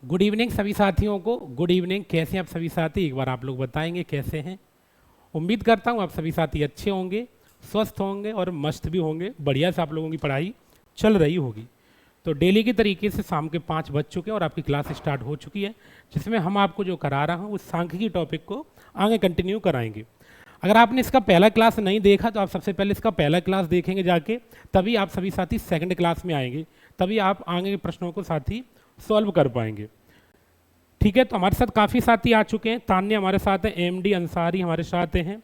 Good evening सभी साथियों को। Good evening. कैसे हैं आप सभी साथी? एक बार आप लोग बताएंगे कैसे हैं। उम्मीद करता हूँ आप सभी साथी अच्छे होंगे, स्वस्थ होंगे और मस्त भी होंगे। बढ़िया से आप लोगों की पढ़ाई चल रही होगी। तो डेली की तरीके से शाम के 5 बज चुके हैं और आपकी क्लास स्टार्ट हो चुकी है, जिसमें हम आपको जो करा रहा हूँ उस सांख्यिकी टॉपिक को आगे कंटिन्यू कराएंगे। अगर आपने इसका पहला क्लास नहीं देखा तो आप सबसे पहले इसका पहला क्लास देखेंगे जाके, तभी आप सभी साथी सेकंड क्लास में आएंगे, तभी आप आगे के प्रश्नों को साथी सॉल्व कर पाएंगे। ठीक है, तो हमारे साथ काफ़ी साथी आ चुके हैं। तान्या हमारे साथ हैं, एमडी अंसारी हमारे साथ हैं,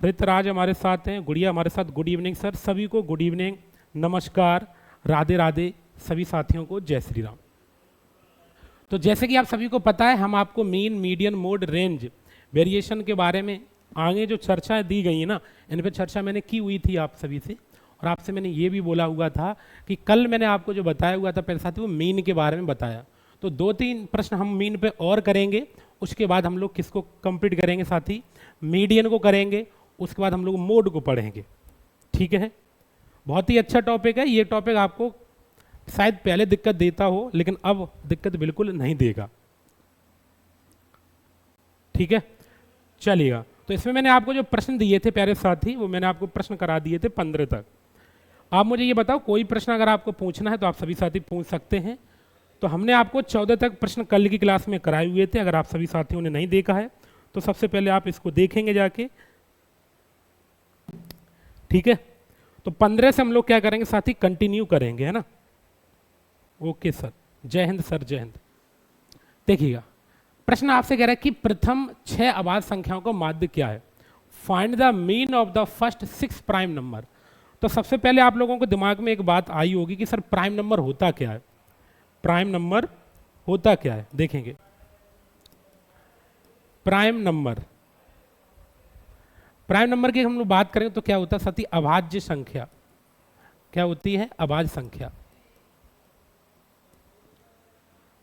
ऋतराज हमारे साथ हैं, गुड़िया हमारे साथ। गुड इवनिंग सर, सभी को गुड इवनिंग, नमस्कार, राधे राधे सभी साथियों को, जय श्री राम। तो जैसे कि आप सभी को पता है, हम आपको mean, median, mode, range, variation के बारे में आगे जो चर्चाएं दी गई है ना, इन पर चर्चा मैंने की हुई थी आप सभी से। और आपसे मैंने ये भी बोला हुआ था कि कल मैंने आपको जो बताया हुआ था पहले साथी, वो मीन के बारे में बताया। तो 2-3 प्रश्न हम मीन पे और करेंगे, उसके बाद हम लोग किसको कंप्लीट करेंगे साथी? मीडियन को करेंगे, उसके बाद हम लोग मोड को पढ़ेंगे। ठीक है, बहुत ही अच्छा टॉपिक है ये। टॉपिक आपको शायद पहले दिक्कत देता हो, लेकिन अब दिक्कत बिल्कुल नहीं देगा। ठीक है, चलिएगा। तो इसमें मैंने आपको जो प्रश्न दिए थे प्यारे साथी, वो मैंने आपको प्रश्न करा दिए थे 15 तक। आप मुझे ये बताओ, कोई प्रश्न अगर आपको पूछना है तो आप सभी साथी पूछ सकते हैं। तो हमने आपको 14 तक प्रश्न कल की क्लास में कराए हुए थे। अगर आप सभी साथियों ने नहीं देखा है तो सबसे पहले आप इसको देखेंगे जाके। ठीक है, तो 15 से हम लोग क्या करेंगे साथी? कंटिन्यू करेंगे, है ना। ओके सर, जय हिंद सर, जय हिंद। देखिएगा, प्रश्न आपसे कह रहा है कि प्रथम 6 अभाज्य संख्याओं का माध्य क्या है? Find the mean of the first 6 prime number. तो सबसे पहले आप लोगों को दिमाग में एक बात आई होगी कि सर प्राइम नंबर होता क्या है? प्राइम नंबर होता क्या है? देखेंगे, प्राइम नंबर, प्राइम नंबर की हम लोग बात करें तो क्या होता है साथी? अभाज्य संख्या। क्या होती है? अभाज्य संख्या।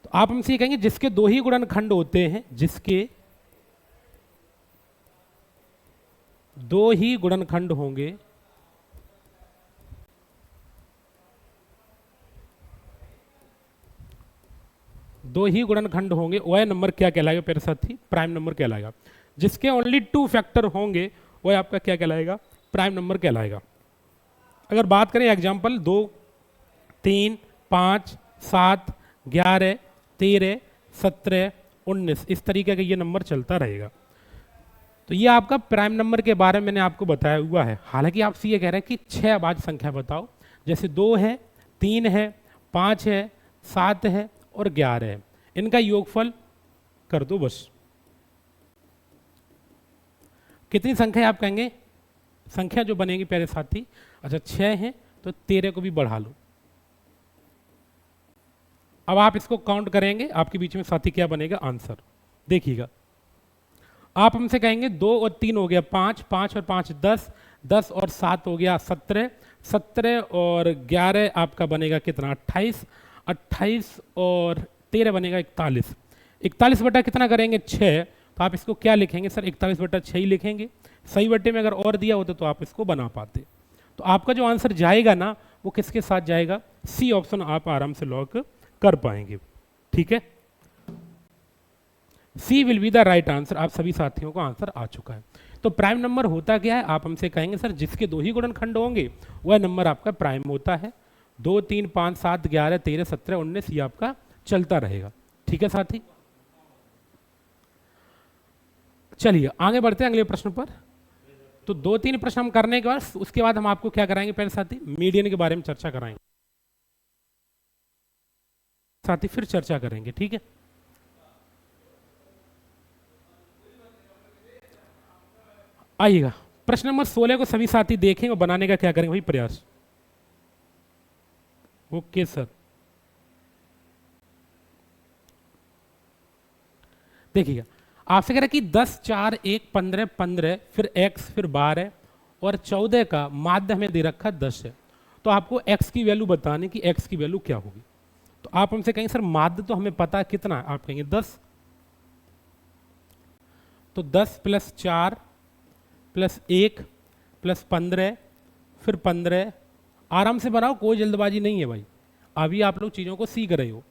तो आप हमसे ये कहेंगे जिसके 2 ही गुणनखंड होते हैं, जिसके 2 ही गुणनखंड होंगे, दो ही गुणनखंड होंगे, वह नंबर क्या कहलाएगा प्यारे साथी? प्राइम नंबर कहलाएगा। जिसके ओनली 2 फैक्टर होंगे वह आपका क्या कहलाएगा? प्राइम नंबर कहलाएगा। अगर बात करें एग्जांपल 2, 3, 5, 7, 11, 13, 17, 19, इस तरीके का ये नंबर चलता रहेगा। तो ये आपका प्राइम नंबर के बारे में मैंने आपको बताया हुआ है। हालांकि आपसे ये कह रहे हैं कि 6 अभाज्य संख्या बताओ, जैसे 2 है, 3 है, 5 है, 7 है और 11 है, इनका योगफल कर दो बस। कितनी संख्या आप कहेंगे? संख्या जो बनेगी प्यारे साथी, अच्छा 6 है तो 13 को भी बढ़ा लो। अब आप इसको काउंट करेंगे, आपके बीच में साथी क्या बनेगा? आंसर। देखिएगा, आप हमसे कहेंगे 2 और 3 हो गया 5, 5 और 5 10, 10 और 7 हो गया 17, 17 और 11 आपका बनेगा कितना? 28, 28 और 13 बनेगा 41। 41 बटा कितना करेंगे? 6। तो आप इसको क्या लिखेंगे सर? 41 बटा 6 ही लिखेंगे। सही बटे में अगर और दिया होता तो आप इसको बना पाते। तो आपका जो आंसर जाएगा ना, वो किसके साथ जाएगा? सी ऑप्शन आप आराम से लॉक कर पाएंगे। ठीक है, C will be the right answer. आप सभी साथियों को आंसर आ चुका है। तो प्राइम नंबर होता क्या है? आप हमसे कहेंगे सर जिसके 2 ही गुणनखंड होंगे वह नंबर आपका प्राइम होता है। 2, 3, 5, 7, 11, 13, 17, 19 ये आपका चलता रहेगा। ठीक है साथी, चलिए आगे बढ़ते हैं अगले प्रश्न पर। तो 2-3 प्रश्न हम करने के बाद उसके बाद हम आपको क्या कराएंगे पहले साथी? मीडियन के बारे में चर्चा कराएंगे साथी, फिर चर्चा करेंगे। ठीक है, आइएगा, प्रश्न नंबर 16 को सभी साथी देखेंगे और बनाने का क्या करेंगे? वही प्रयास। ओके सर, देखिएगा, आपसे कह रहा है कि 10, 4, 1, 15, 15, फिर x, फिर 12 और 14 का माध्य हमें दे रखा 10 है। तो आपको x की वैल्यू बताने की, x की वैल्यू क्या होगी? तो आप हमसे कहेंगे सर माध्य तो हमें पता है कितना है, आप कहेंगे 10। तो 10 + 4 + 1 + 15, फिर 15, आराम से बनाओ, कोई जल्दबाजी नहीं है भाई, अभी आप लोग चीज़ों को सीख रहे हो।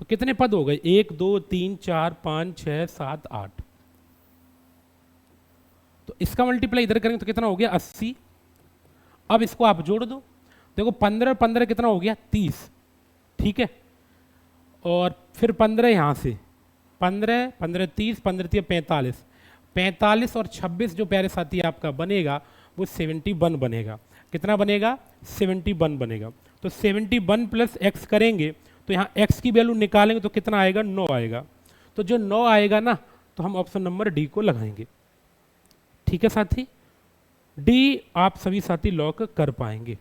तो कितने पद हो गए, 1 2 3 4 5 6 7 8। तो इसका मल्टीप्लाई इधर करेंगे तो कितना हो गया 80। अब इसको आप जोड़ दो, देखो 15 15 कितना हो गया 30, ठीक है। और फिर 15 यहाँ से, 15 15 30, 15 30 45, 45 और 26 जो प्यारे साथी आपका बनेगा वो 71 बनेगा। कितना बनेगा 71 बनेगा। तो 71 प्लस एक्स करेंगे तो यहाँ एक्स की वैल्यू निकालेंगे तो कितना आएगा 9 आएगा। तो जो 9 आएगा ना तो हम ऑप्शन नंबर डी को लगाएंगे, ठीक है साथी। डी आप सभी साथी लॉक कर पाएंगे।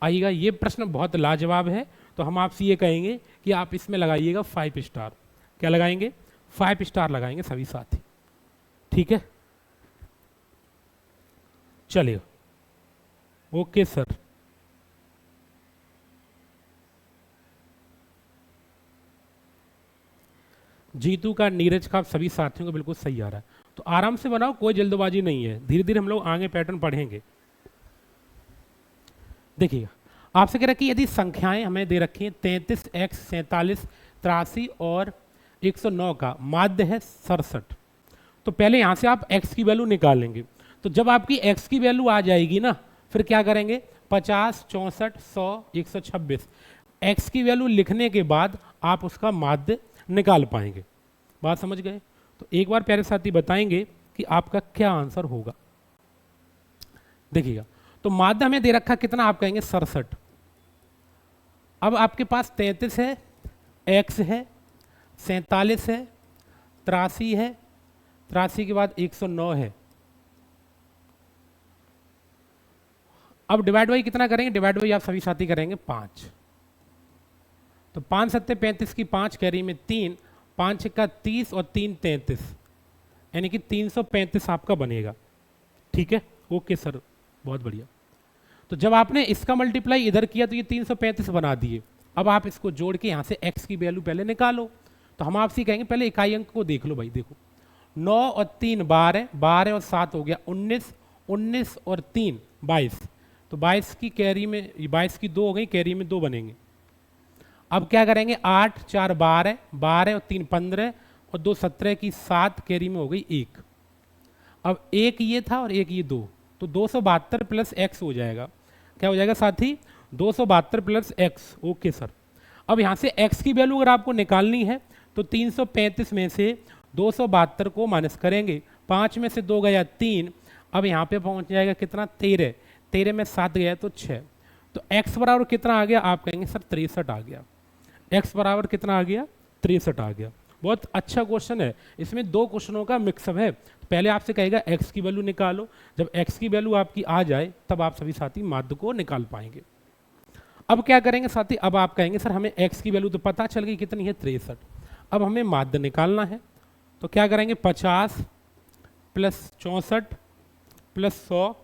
आइएगा, ये प्रश्न बहुत लाजवाब है, तो हम आपसे ये कहेंगे कि आप इसमें लगाइएगा 5 स्टार। क्या लगाएंगे 5 स्टार लगाएंगे सभी साथी, ठीक है। चलिए ओके सर। जीतू का, नीरज का, सभी साथियों को बिल्कुल सही आ रहा है। तो आराम से बनाओ, कोई जल्दबाजी नहीं है, धीरे धीरे हम लोग आगे पैटर्न पढ़ेंगे। देखिएगा, आपसे कह रहा है कि यदि संख्याएं हमें दे रखी हैं 33x 47 83 और 109 का माध्य है 67, तो पहले यहां से आप x की वैल्यू निकालेंगे। तो जब आपकी x की वैल्यू आ जाएगी ना, फिर क्या करेंगे 50 64 100 126, x की वैल्यू लिखने के बाद आप उसका माध्य निकाल पाएंगे। बात समझ गए? तो एक बार प्यारे साथी बताएंगे कि आपका क्या आंसर होगा। देखिएगा, तो माध्य हमें दे रखा कितना, आप कहेंगे 67। अब आपके पास 33 है, x है, 47 है, 83 है, 83 के बाद 109 है। अब डिवाइड बाई कितना करेंगे, डिवाइड बाई आप सभी साथी करेंगे 5। तो 5 7 35 की 5 कैरी में 3, 5 का 30 और 3 33, यानी कि 335 आपका बनेगा, ठीक है। ओके सर, बहुत बढ़िया। तो जब आपने इसका मल्टीप्लाई इधर किया तो ये 335 बना दिए। अब आप इसको जोड़ के यहाँ से x की वैल्यू पहले निकालो। तो हम आपसे कहेंगे पहले इकाई अंक को देख लो भाई। देखो 9 और 3 12, 12 और 7 हो गया 19, 19 और 3 22, तो 22 की कैरी में 22 की 2 हो गई, कैरी में 2 बनेंगे। अब क्या करेंगे 8 4 12, 12 और 3 15 और 2 17 की 7, कैरी में हो गई 1। अब एक ये था और एक ये 2, तो 272 प्लस एक्स हो जाएगा। क्या हो जाएगा साथी 272 प्लस एक्स। Okay sir. अब यहाँ से x की वैल्यू अगर आपको निकालनी है तो 335 में से 272 को माइनस करेंगे, 5 में से 2 गया 3, अब यहाँ पे पहुँच जाएगा कितना 13, 13 में 7 गया तो 6। तो x बराबर कितना आ गया, आप कहेंगे सर 63 आ गया। x बराबर कितना आ गया 63 आ गया। बहुत अच्छा क्वेश्चन है, इसमें 2 क्वेश्चनों का मिक्सअप है। पहले आपसे कहेगा x की वैल्यू निकालो, जब x की वैल्यू आपकी आ जाए तब आप सभी साथी माध्य को निकाल पाएंगे। अब क्या करेंगे साथी, अब आप कहेंगे सर हमें x की वैल्यू तो पता चल गई कितनी है 63, अब हमें माध्य निकालना है। तो क्या करेंगे 50 प्लस 64 प्लस 100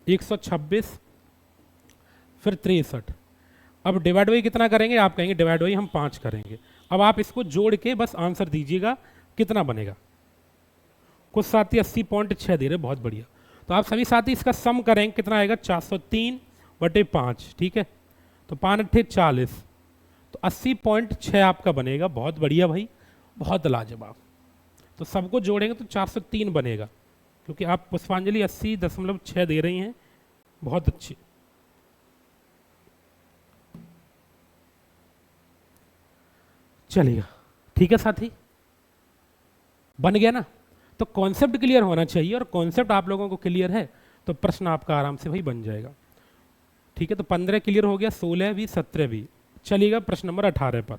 126 फिर 63। अब डिवाइड बाई कितना करेंगे, आप कहेंगे डिवाइड बाई हम 5 करेंगे। अब आप इसको जोड़ के बस आंसर दीजिएगा कितना बनेगा। कुछ साथी 80.6 दे रहे, बहुत बढ़िया। तो आप सभी साथी इसका सम करेंगे कितना आएगा 403/5, ठीक है। तो 5 8 40, तो 80.6 आपका बनेगा। बहुत बढ़िया भाई, बहुत लाजवाब। तो सबको जोड़ेंगे तो 403 बनेगा, क्योंकि आप पुष्पांजलि 80.6 दे रही हैं, बहुत अच्छी। चलिएगा, ठीक है साथी, बन गया ना। तो कॉन्सेप्ट क्लियर होना चाहिए, और कॉन्सेप्ट आप लोगों को क्लियर है तो प्रश्न आपका आराम से भाई बन जाएगा, ठीक है। तो 15 क्लियर हो गया, 16 भी 17 भी। चलिएगा प्रश्न नंबर 18 पर,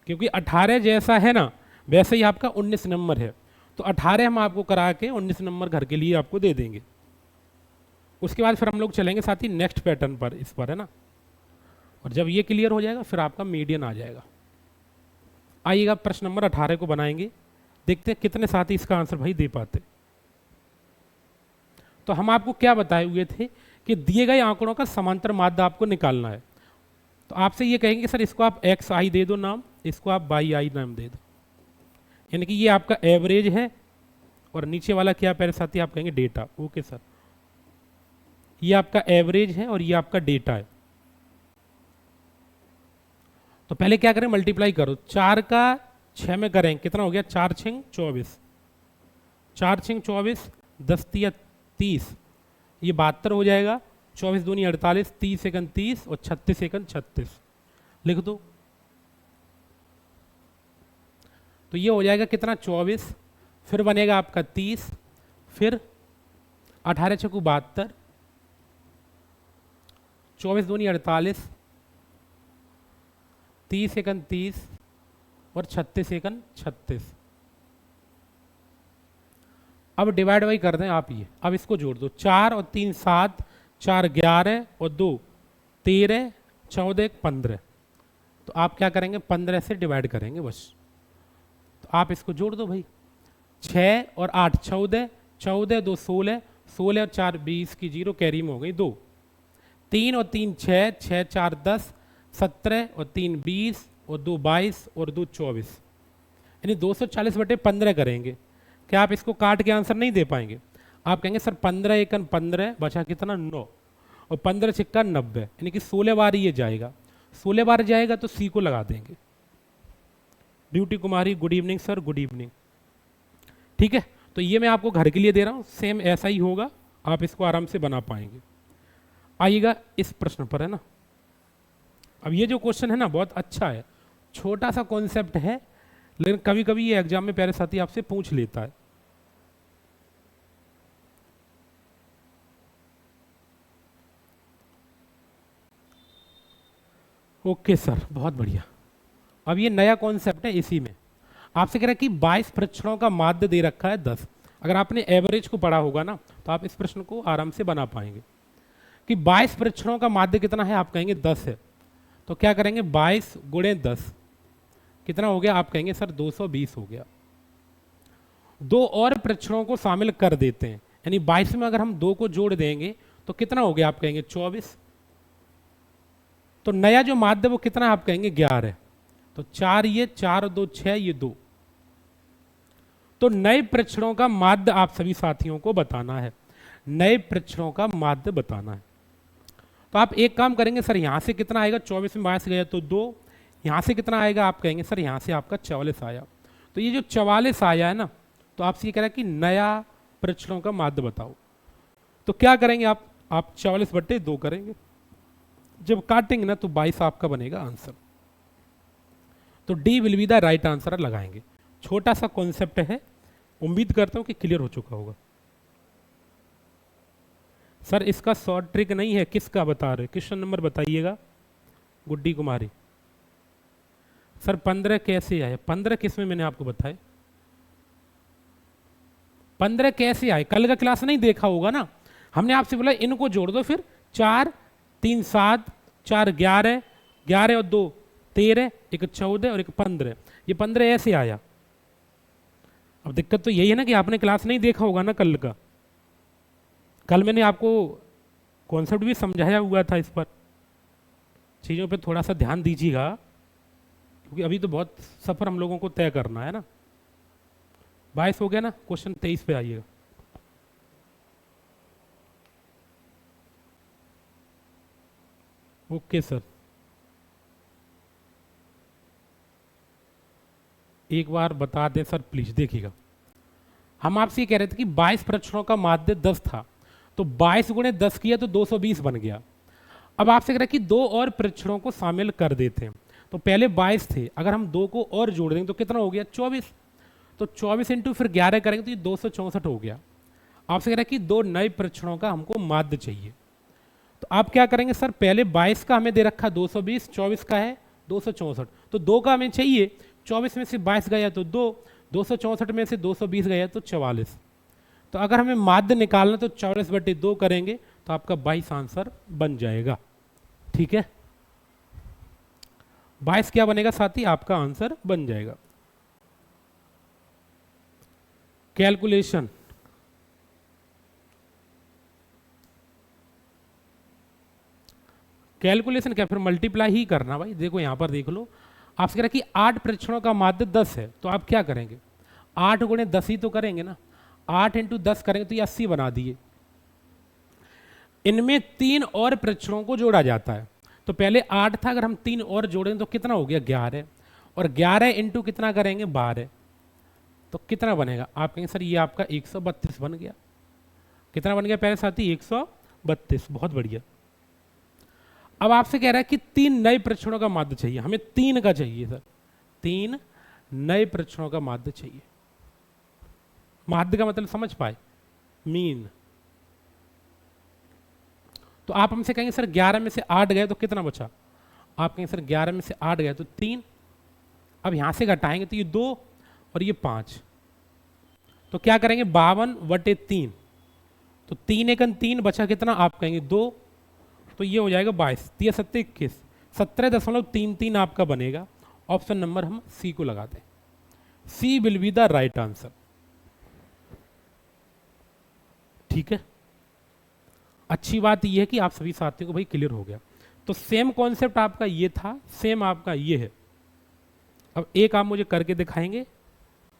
क्योंकि 18 जैसा है ना वैसे ही आपका 19 नंबर है, तो 18 हम आपको करा के 19 नंबर घर के लिए आपको दे देंगे। उसके बाद फिर हम लोग चलेंगे साथी नेक्स्ट पैटर्न पर, इस पर है ना। और जब ये क्लियर हो जाएगा फिर आपका मीडियन आ जाएगा। आइएगा प्रश्न नंबर 18 को बनाएंगे, देखते हैं कितने साथी इसका आंसर भाई दे पाते। तो हम आपको क्या बताए हुए थे कि दिए गए आंकड़ों का समांतर माध्य आपको निकालना है। तो आपसे ये कहेंगे सर इसको आप एक्स आई दे दो नाम, इसको आप वाई आई नाम दे दो, यानी कि ये आपका एवरेज है और नीचे वाला क्या प्यारे साथी आप कहेंगे डेटा। ओके सर, ये आपका एवरेज है और ये आपका डेटा है। तो पहले क्या करें, मल्टीप्लाई करो, 4 का 6 में करें, कितना हो गया, 4 6 24, 4 6 24, 10 तिया 30, ये 72 हो जाएगा, 24 दूनी 48, 30 एकन 30 और 36 एकन 36, लिख दो। तो ये हो जाएगा कितना, 24, फिर बनेगा आपका 30, फिर 18 छकू 72, 24 दूनी 48, 30 एकन 30 और 36 एकन 36। अब डिवाइड बाई कर दें आप ये, अब इसको जोड़ दो, 4 और 3 7, 4 11 और 2 13, 14 15, तो आप क्या करेंगे, 15 से डिवाइड करेंगे बस। तो आप इसको जोड़ दो भाई, 6 और 8 14, 14 2 16, 16 और 4 20 की 0 कैरी में हो गई 2, 3 और 3 6, 6 4 10, 17 और 3 20 और 2 22 और 2 24, यानी 240/15 करेंगे। क्या आप इसको काट के आंसर नहीं दे पाएंगे? आप कहेंगे सर 15 एकन 15 बचा कितना 9 और 15 छिक्का 90, यानी कि 16 बार ये जाएगा, 16 बार जाएगा तो सी को लगा देंगे। Beauty Kumari good evening sir, good evening. ठीक है, तो ये मैं आपको घर के लिए दे रहा हूँ, सेम ऐसा ही होगा, आप इसको आराम से बना पाएंगे। आइएगा इस प्रश्न पर, है ना। अब ये जो क्वेश्चन है ना बहुत अच्छा है, छोटा सा कॉन्सेप्ट है, लेकिन कभी कभी ये एग्जाम में प्यारे साथी आपसे पूछ लेता है। ओके सर, बहुत बढ़िया। अब ये नया कॉन्सेप्ट है, इसी में आपसे कह रहा है कि 22 परीक्षणों का माध्य दे रखा है 10। अगर आपने एवरेज को पढ़ा होगा ना तो आप इस प्रश्न को आराम से बना पाएंगे कि 22 परीक्षणों का माध्य कितना है, आप कहेंगे 10 है, तो क्या करेंगे 22 गुणे 10 कितना हो गया, आप कहेंगे सर 220 हो गया। 2 और परीक्षणों को शामिल कर देते हैं, यानी 22 में अगर हम 2 को जोड़ देंगे तो कितना हो गया, आप कहेंगे 24। तो नया जो माध्य वो कितना, आप कहेंगे 11। तो 4 ये 4 और 2 6, ये 2। तो नए परीक्षणों का माध्य आप सभी साथियों को बताना है, नए परीक्षणों का माध्य बताना है। तो आप एक काम करेंगे, सर यहां से कितना आएगा, 24 में 22 गया तो 2, यहां से कितना आएगा, आप कहेंगे सर यहां से आपका 44 आया। तो ये जो 44 आया है ना, तो आपसे ये कह रहा है कि नया परीक्षणों का माध्य बताओ। तो क्या करेंगे आप 44/2 करेंगे, जब काटेंगे ना तो 22 आपका बनेगा आंसर। तो D will be the right answer लगाएंगे। छोटा सा कॉन्सेप्ट है, उम्मीद करता हूं कि क्लियर हो चुका होगा। सर इसका शॉर्ट ट्रिक नहीं है, किसका बता रहे, क्वेश्चन नंबर बताइएगा। गुड्डी कुमारी सर 15 कैसे आए, 15 किस में मैंने आपको बताया, 15 कैसे आए, कल का क्लास नहीं देखा होगा ना, हमने आपसे बोला इनको जोड़ दो, फिर 4 3 7, 4 11, 11 और 2 13, एक 14 और एक 15, ये 15 ऐसे आया। अब दिक्कत तो यही है ना कि आपने क्लास नहीं देखा होगा ना कल का, कल मैंने आपको कॉन्सेप्ट भी समझाया हुआ था, इस पर चीज़ों पे थोड़ा सा ध्यान दीजिएगा, क्योंकि अभी तो बहुत सफ़र हम लोगों को तय करना है ना। 22 हो गया ना, क्वेश्चन 23 पे आइएगा। ओके सर, एक बार बता दें सर प्लीज, देखिएगा हम आपसे ये कह रहे थे कि 22 परीक्षणों का माध्य 10 था, तो 22 गुणे 10 किया तो 220 बन गया। अब आपसे कह रहे हैं कि 2 और परीक्षणों को शामिल कर देते हैं, तो पहले 22 थे, अगर हम 2 को और जोड़ देंगे तो कितना हो गया 24, तो 24 इंटू फिर 11 करेंगे तो ये 264 हो गया। आपसे कह रहा है कि 2 नए परीक्षणों का हमको माध्य चाहिए, तो आप क्या करेंगे सर, पहले 22 का हमें दे रखा 220, 24 का है 264, तो 2 का हमें चाहिए, 24 में से 22 गया तो 2, 264 में से 220 गया तो 44। तो अगर हमें माध्य निकालना तो 44/2 करेंगे तो आपका 22 आंसर बन जाएगा। ठीक है, 22 क्या बनेगा साथी, आपका आंसर बन जाएगा। कैलकुलेशन, कैलकुलेशन क्या, फिर मल्टीप्लाई ही करना भाई। देखो यहां पर देख लो, आपसे कह रहा है कि 8 परीक्षणों का माध्य 10 है, तो आप क्या करेंगे 8 गुणे 10 ही तो करेंगे ना, 8 इंटू 10 करेंगे तो ये 80 बना दिए। इनमें 3 और परीक्षणों को जोड़ा जाता है, तो पहले 8 था, अगर हम 3 और जोड़ें तो कितना हो गया 11, और 11 इंटू कितना करेंगे 12, तो कितना बनेगा? आप कहेंगे सर ये आपका 132 बन गया। कितना बन गया प्यारे साथी? 132। बहुत बढ़िया। अब आपसे कह रहा है कि 3 नए प्रश्नों का माध्य चाहिए, हमें 3 का चाहिए सर, 3 नए प्रश्नों का माध्य चाहिए। माध्य का मतलब समझ पाए? मीन। तो आप हमसे कहेंगे सर 11 में से 8 गए तो कितना बचा? आप कहेंगे सर 11 में से 8 गए तो 3। अब यहां से घटाएंगे तो ये 2 और ये 5, तो क्या करेंगे 52/3, तो 3 एकन 3 बचा कितना? आप कहेंगे 2, तो ये हो जाएगा 22, 3 7 21, 17.33 आपका बनेगा। ऑप्शन नंबर हम सी को लगाते हैं। C will be the right answer. ठीक है, अच्छी बात यह है कि आप सभी साथियों को भाई क्लियर हो गया। तो सेम कॉन्सेप्ट आपका ये था, सेम आपका ये है। अब एक आप मुझे करके दिखाएंगे।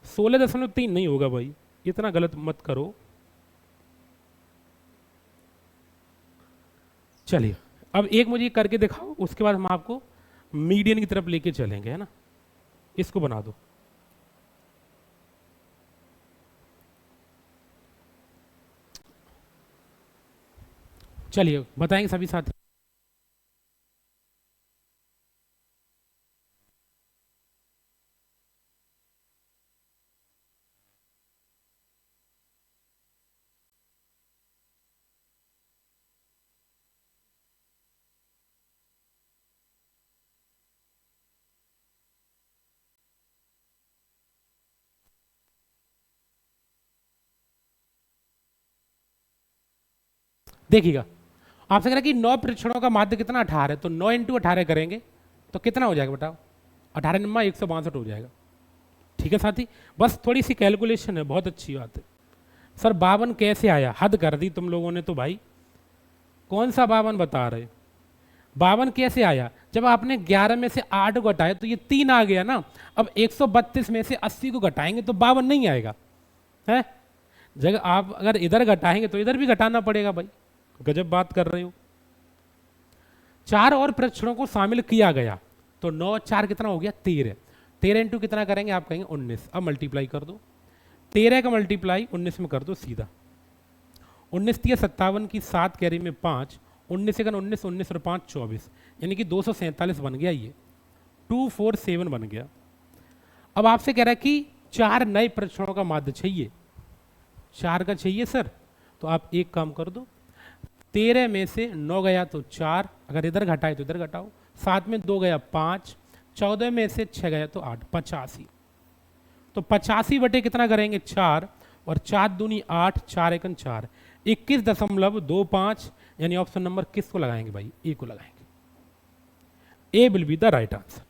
16.3 नहीं होगा भाई, इतना गलत मत करो। चलिए अब एक मुझे करके दिखाओ, उसके बाद हम आपको मीडियन की तरफ लेके चलेंगे, है ना। इसको बना दो। चलिए बताएंगे सभी साथी। देखिएगा, आपसे कह रहा है कि 9 परीक्षणों का माध्य कितना? 18। तो 9 इंटू 18 करेंगे तो कितना हो जाएगा बताओ? 18 9 162 हो जाएगा। ठीक है साथी, बस थोड़ी सी कैलकुलेशन है, बहुत अच्छी बात है। सर 52 कैसे आया? हद कर दी तुम लोगों ने तो भाई। कौन सा 52 बता रहे? 52 कैसे आया? जब आपने 11 में से 8 को घटाया तो ये 3 आ गया ना। अब 132 में से 80 को घटाएंगे तो 52 नहीं आएगा है। जगह आप अगर इधर घटाएंगे तो इधर भी घटाना पड़ेगा भाई। गजब बात कर रहे हो। 4 और परीक्षणों को शामिल किया गया तो 9 4 कितना हो गया? 13। 13 इंटू कितना करेंगे? आप कहेंगे 19। अब मल्टीप्लाई कर दो, 13 का मल्टीप्लाई 19 में कर दो सीधा। 19 3 57 की 7 कैरी में 5, 19 1 19, 19 और 5 24, यानी कि 247 बन गया। ये 247 बन गया। अब आपसे कह रहा है कि 4 नए परीक्षणों का माध्य चाहिए। 4 का चाहिए सर, तो आप एक काम कर दो, 13 में से 9 गया तो 4, अगर इधर घटाए तो इधर घटाओ, 7 में 2 गया 5, 14 में से 6 गया तो 8, 85। तो 85 बटे कितना करेंगे? 4, और 4 दूनी 8, 4 एकन 4, 21.25, यानी ऑप्शन नंबर किसको लगाएंगे भाई? ए को लगाएंगे। A will be the right answer.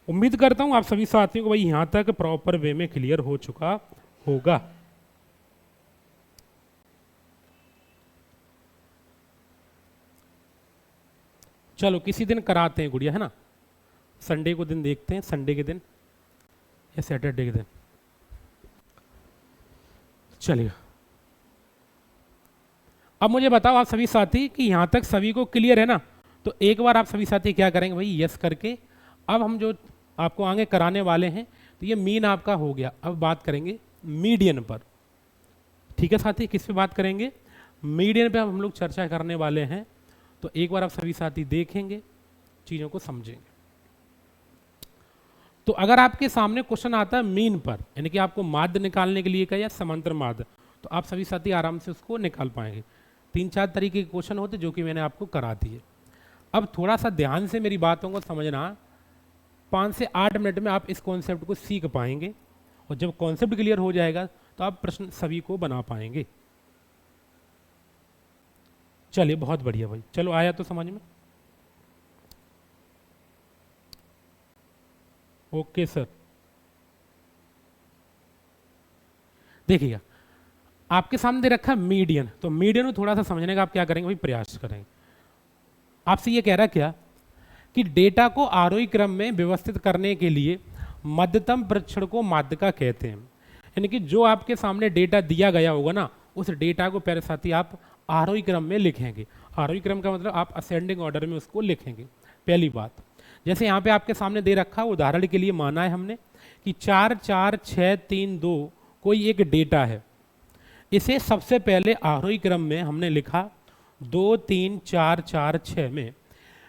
उम्मीद करता हूं आप सभी साथियों को भाई यहां तक प्रॉपर वे में क्लियर हो चुका होगा। चलो किसी दिन कराते हैं गुड़िया, है ना। संडे को दिन देखते हैं, संडे के दिन या सैटरडे के दिन। चलिए अब मुझे बताओ आप सभी साथी कि यहां तक सभी को क्लियर है ना। तो एक बार आप सभी साथी क्या करेंगे भाई? यस करके। अब हम जो आपको आगे कराने वाले हैं, तो ये मीन आपका हो गया। अब बात करेंगे मीडियन पर। ठीक है साथी, किस पे बात करेंगे? मीडियन पे हम लोग चर्चा करने वाले हैं। तो एक बार आप सभी साथी देखेंगे, चीजों को समझेंगे। तो अगर आपके सामने क्वेश्चन आता है मीन पर, यानी कि आपको माध्य निकालने के लिए कहा या समांतर माध्य, तो आप सभी साथी आराम से उसको निकाल पाएंगे। 3-4 तरीके के क्वेश्चन होते जो कि मैंने आपको करा दिए। अब थोड़ा सा ध्यान से मेरी बातों को समझना। 5 से 8 मिनट में आप इस कॉन्सेप्ट को सीख पाएंगे, और जब कॉन्सेप्ट क्लियर हो जाएगा तो आप प्रश्न सभी को बना पाएंगे। चलिए बहुत बढ़िया भाई, चलो आया तो समझ में। ओके सर, देखिएगा आपके सामने दे रखा है मीडियन। तो मीडियन को थोड़ा सा समझने का आप क्या करेंगे भाई? प्रयास करेंगे। आपसे ये कह रहा क्या कि डेटा को आरोही क्रम में व्यवस्थित करने के लिए मध्यतम परीक्षण को माध्य का कहते हैं। यानी कि जो आपके सामने डेटा दिया गया होगा ना, उस डेटा को प्यारे साथी आप आरोही क्रम में लिखेंगे। आरोही क्रम का मतलब आप असेंडिंग ऑर्डर में उसको लिखेंगे। पहली बात, जैसे यहाँ पे आपके सामने दे रखा, उदाहरण के लिए माना है हमने कि 4 4 6 3 2 कोई एक डेटा है। इसे सबसे पहले आरोही क्रम में हमने लिखा 2 3 4 4 6 में,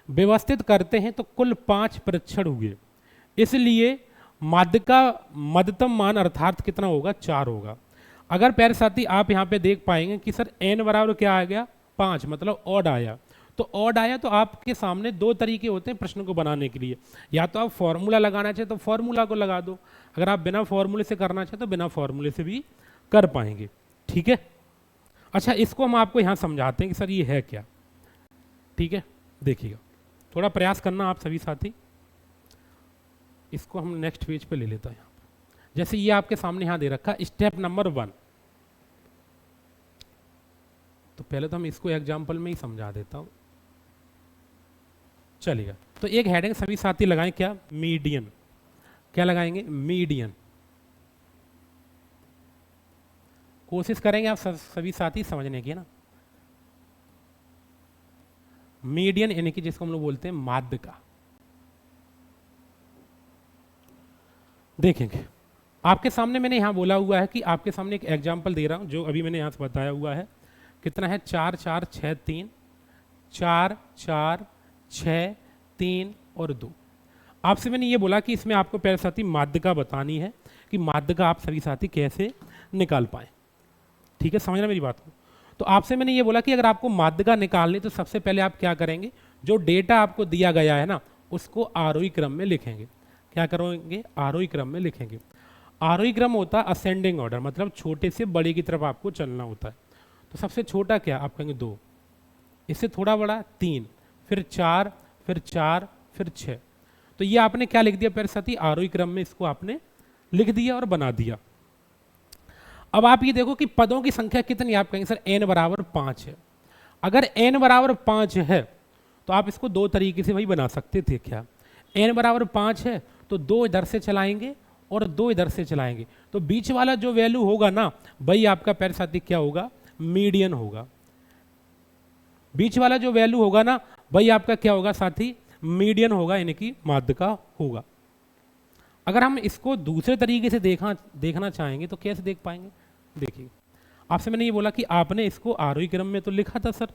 व्यवस्थित करते हैं तो कुल 5 परीक्षण हुए, इसलिए माध्य का मध्यतम मान अर्थात कितना होगा, 4 होगा। अगर प्यारे साथी आप यहाँ पे देख पाएंगे कि सर n बराबर क्या आ गया, 5, मतलब ऑड आया। तो ऑड आया तो आपके सामने दो तरीके होते हैं प्रश्न को बनाने के लिए, या तो आप फॉर्मूला लगाना चाहे तो फॉर्मूला को लगा दो, अगर आप बिना फॉर्मूले से करना चाहे तो बिना फॉर्मूले से भी कर पाएंगे। ठीक है, अच्छा इसको हम आपको यहाँ समझाते हैं कि सर ये है क्या। ठीक है, देखिएगा, थोड़ा प्रयास करना आप सभी साथी। इसको हम नेक्स्ट पेज पे ले लेते हैं। यहाँ जैसे ये आपके सामने यहाँ दे रखा स्टेप नंबर 1, तो पहले तो हम इसको एग्जाम्पल में ही समझा देता हूँ, चलिएगा। तो एक हेडिंग सभी साथी लगाएं, क्या, मीडियन। क्या लगाएंगे, मीडियन। कोशिश करेंगे आप सभी साथी समझने की, है ना। मीडियन यानी कि जिसको हम लोग बोलते हैं माध्य का। देखेंगे आपके सामने मैंने यहां बोला हुआ है कि आपके सामने एक एग्जाम्पल दे रहा हूं जो अभी मैंने यहां से बताया हुआ है। कितना है, 4 4 6 3, 4 4 6 3 और 2। आपसे मैंने ये बोला कि इसमें आपको पहले साथी माध्य का बतानी है कि माध्य का आप सभी साथी कैसे निकाल पाए। ठीक है, समझना मेरी बात को। तो आपसे मैंने ये बोला कि अगर आपको माध्य का निकालनी तो सबसे पहले आप क्या करेंगे, जो डेटा आपको दिया गया है ना उसको आरोही क्रम में लिखेंगे। क्या करोगे, आरोही क्रम में लिखेंगे। आरोही क्रम होता है असेंडिंग ऑर्डर, मतलब छोटे से बड़े की तरफ आपको चलना होता है। तो सबसे छोटा क्या, आप कहेंगे 2, इससे थोड़ा बड़ा 3, फिर 4, फिर 4, फिर 6। तो ये आपने क्या लिख दिया प्यारे साथी, आरोही क्रम में इसको आपने लिख दिया और बना दिया। अब आप ये देखो कि पदों की संख्या कितनी, आप कहेंगे सर n बराबर 5 है। अगर n बराबर 5 है तो आप इसको दो तरीके से वही बना सकते थे। क्या, n बराबर 5 है तो 2 इधर से चलाएंगे और 2 इधर से चलाएंगे, तो बीच वाला जो वैल्यू होगा ना वही आपका प्यारे साथी क्या होगा, मीडियन होगा। बीच वाला जो वैल्यू होगा ना वही आपका क्या होगा साथी, मीडियन होगा, यानी कि माध्य का होगा। अगर हम इसको दूसरे तरीके से देखना चाहेंगे तो कैसे देख पाएंगे, देखिए आपसे मैंने ये बोला कि आपने इसको आरोही क्रम में तो लिखा था सर,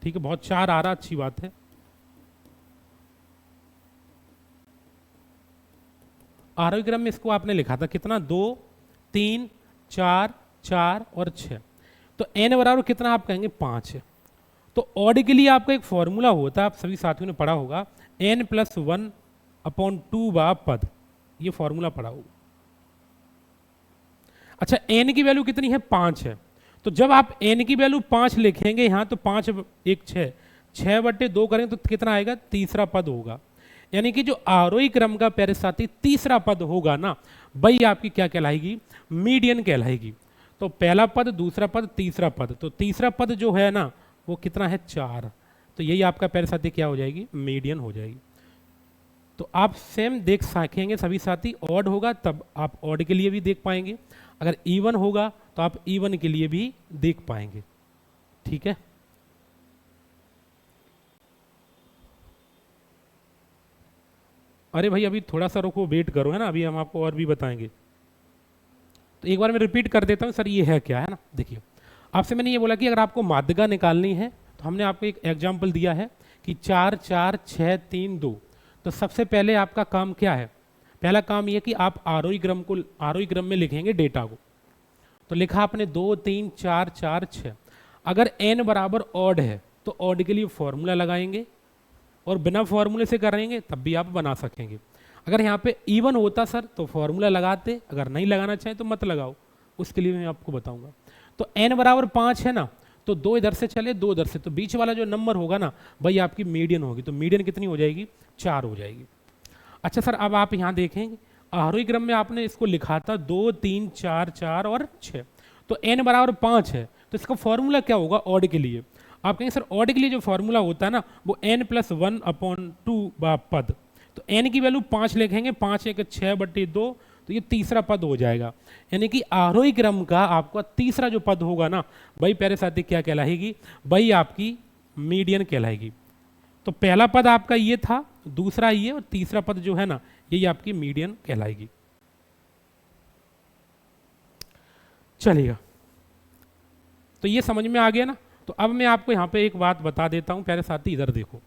ठीक है, बहुत 4 आ रहा, अच्छी बात है। आरोही क्रम में इसको आपने लिखा था कितना, 2 3 4 4 और 6। तो n बराबर कितना आप कहेंगे, 5 है। तो ऑड के लिए आपका एक फॉर्मूला होता है, आप सभी साथियों ने पढ़ा होगा, n+1/2 पद, ये फॉर्मूला पढ़ा होगा। अच्छा, n की वैल्यू कितनी है, 5 है। तो जब आप n की वैल्यू 5 लिखेंगे यहाँ, तो 5 1 6, 6/2 करें तो कितना आएगा, तीसरा पद होगा। यानी कि जो आरोही क्रम का प्यारे साथी तीसरा पद होगा ना वही आपकी क्या कहलाएगी, मीडियन कहलाएगी। तो पहला पद, दूसरा पद, तीसरा पद, तो तीसरा पद जो है ना वो कितना है, 4। तो यही आपका प्यारे साथी क्या हो जाएगी, मीडियन हो जाएगी। तो आप सेम देख सकेंगे सभी साथी, ऑड होगा तब आप ऑड के लिए भी देख पाएंगे, अगर इवन होगा तो आप इवन के लिए भी देख पाएंगे। ठीक है, अरे भाई अभी थोड़ा सा रुको, वेट करो, है ना, अभी हम आपको और भी बताएंगे। तो एक बार मैं रिपीट कर देता हूँ सर ये है क्या, है ना। देखिए आपसे मैंने ये बोला कि अगर आपको माध्यिका निकालनी है तो हमने आपको एक एग्जाम्पल दिया है कि 4 4 6 3 2। तो सबसे पहले आपका काम क्या है, पहला काम ये कि आप आरोही क्रम में लिखेंगे डेटा को। तो लिखा आपने 2 3 4 4 6। अगर n बराबर ऑड है तो ऑड के लिए फॉर्मूला लगाएंगे और बिना फॉर्मूले से करेंगे तब भी आप बना सकेंगे। अगर यहाँ पे इवन होता सर तो फॉर्मूला लगाते, अगर नहीं लगाना चाहें तो मत लगाओ, उसके लिए मैं आपको बताऊंगा। तो n बराबर 5 है ना, तो 2 इधर से चले, 2 इधर से, तो बीच वाला जो नंबर होगा ना वही आपकी मीडियन होगी। तो मीडियन कितनी हो जाएगी, 4 हो जाएगी। अच्छा सर अब आप यहाँ देखेंगे आरोही क्रम में आपने इसको लिखा था 2 3 4 4 और 6। तो n बराबर 5 है तो इसका फॉर्मूला क्या होगा, ऑड के लिए। आप कहेंगे सर ऑड के लिए जो फॉर्मूला होता है ना वो n+1/2 पद। तो n की वैल्यू 5 लिखेंगे, 5 1 6/2, तो ये तीसरा पद हो जाएगा। यानी कि आरोही क्रम का आपका तीसरा जो पद होगा ना, वही प्यारे साथी क्या कहलाएगी, वही आपकी मीडियन कहलाएगी। तो पहला पद आपका ये था, दूसरा ये, और तीसरा पद जो है ना, यही आपकी मीडियन कहलाएगी। चलिएगा, तो ये समझ में आ गया ना। तो अब मैं आपको यहाँ पे एक बात बता देता हूँ प्यारे साथी, इधर देखो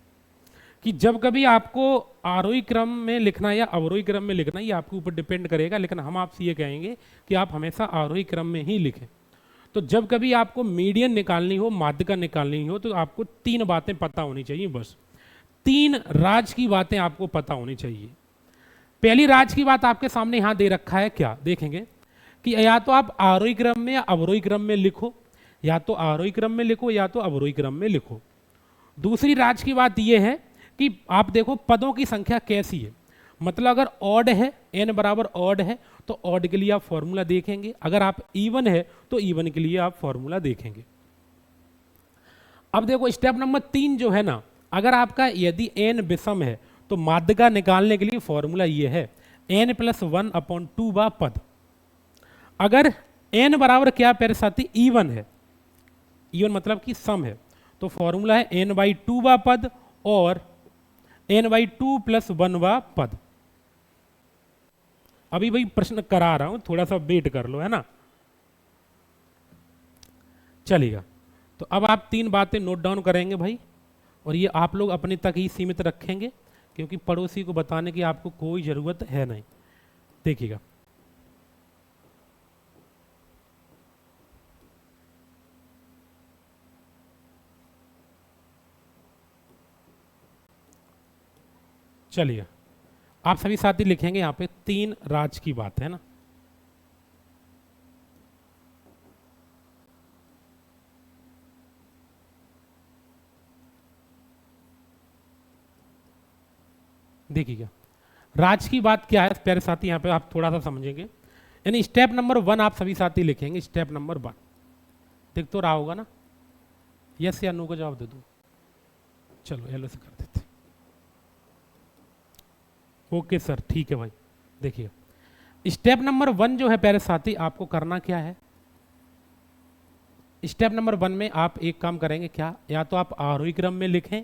कि जब कभी आपको आरोही क्रम में लिखना या अवरोही क्रम में लिखना, ये आपके ऊपर डिपेंड करेगा, लेकिन हम आपसे ये कहेंगे कि आप हमेशा आरोही क्रम में ही लिखें। तो जब कभी आपको मीडियन निकालनी हो, माध्यिका निकालनी हो, तो आपको 3 बातें पता होनी चाहिए, बस 3 राज की बातें आपको पता होनी चाहिए। पहली राज की बात आपके सामने यहाँ दे रखा है, क्या देखेंगे कि या तो आप आरोही क्रम में या अवरोही क्रम में लिखो, या तो आरोही क्रम में लिखो या तो अवरोही क्रम में लिखो। दूसरी राज की बात यह है कि आप देखो पदों की संख्या कैसी है, मतलब अगर ऑड है, n बराबर ऑड है, तो ऑड के लिए आप फॉर्मूला देखेंगे, अगर आप इवन है तो इवन के लिए आप फॉर्मूला देखेंगे। अब देखो स्टेप नंबर 3 जो है ना, अगर आपका यदि n विषम है तो माध्यिका निकालने के लिए फॉर्मूला ये है n + 1/2 बा पद। अगर n बराबर क्या प्यारे साथी, इवन है, इवन मतलब कि सम है, तो फॉर्मूला है n/2 बा पद और n/2 + 1 बा पद। अभी भाई प्रश्न करा रहा हूं, थोड़ा सा वेट कर लो, है ना। चलिएगा, तो अब आप 3 बातें नोट डाउन करेंगे भाई, और ये आप लोग अपने तक ही सीमित रखेंगे, क्योंकि पड़ोसी को बताने की आपको कोई ज़रूरत है नहीं। देखिएगा, चलिए आप सभी साथी लिखेंगे यहाँ पे 3 राज की बात है ना। देखिएगा, राज की बात क्या है प्यारे साथी, यहाँ पे आप थोड़ा सा समझेंगे। यानी स्टेप नंबर 1 आप सभी साथी लिखेंगे, स्टेप नंबर 1 दिख तो रहा होगा ना, यस या नो का जवाब दे दो। चलो येलो से कर देते, ओके सर, ठीक है भाई। देखिए स्टेप नंबर 1 जो है प्यारे साथी, आपको करना क्या है, स्टेप नंबर 1 में आप एक काम करेंगे, क्या, या तो आप आरोही क्रम में लिखें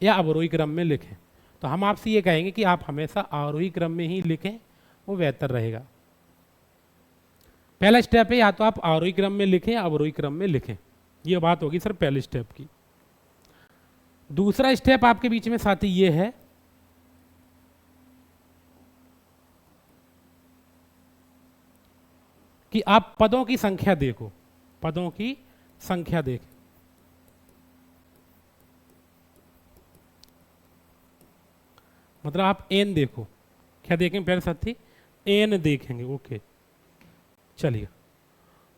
या अवरोही क्रम में लिखें। तो हम आपसे ये कहेंगे कि आप हमेशा आरोही क्रम में ही लिखें, वो बेहतर रहेगा। पहला स्टेप है, या तो आप आरोही क्रम में लिखें या अवरोही क्रम में लिखें, ये बात होगी सर पहले स्टेप की। दूसरा स्टेप आपके बीच में साथी ये है कि आप पदों की संख्या देखो, पदों की संख्या देखें। मतलब आप एन देखो, क्या देखें प्यारे साथी, एन देखेंगे, ओके। चलिए